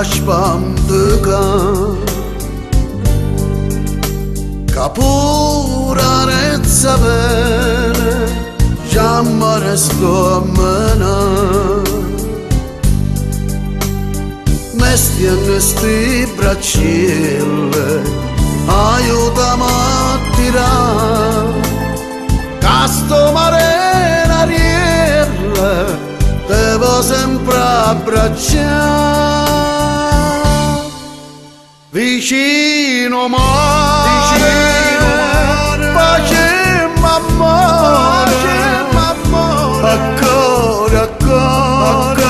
aşbandıga Kapurar etsa bene Jammares domena Mestien sti bracile Aiutami a tirare Casto mare n'arielle Devo sempre abbracciare Vicino mare Pace m'amore Accore, accore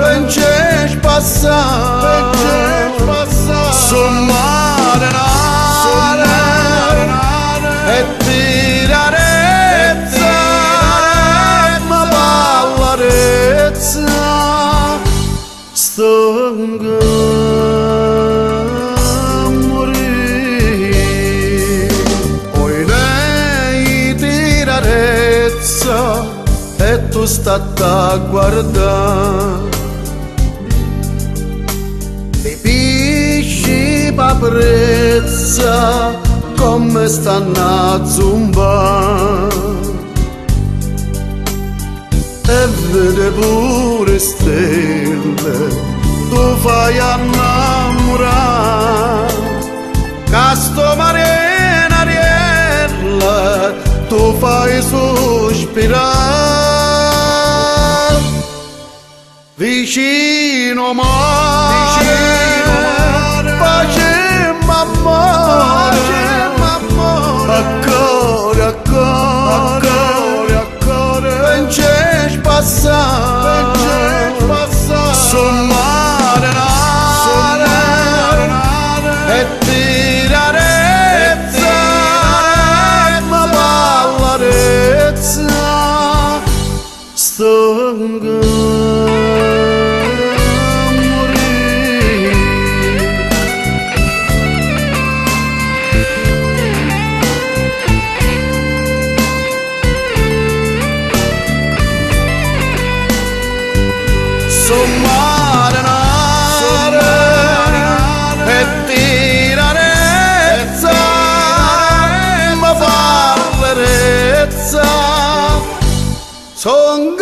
Vences passare Sul mare E tirarezza Ma ballarezza Sto a morire Poi lei tirarezza E tu stata a guardare Ti pisci paprezza come stanno a zumba e vede pure stelle tu fai innamorare casto mare n'ariella tu fai sospirare vicino mare pace m'amore Accore, accore Vences passare Sul mare E tirarezza Ma ballarezza Sto a morire Sommare e tirarezza ma ballerezza son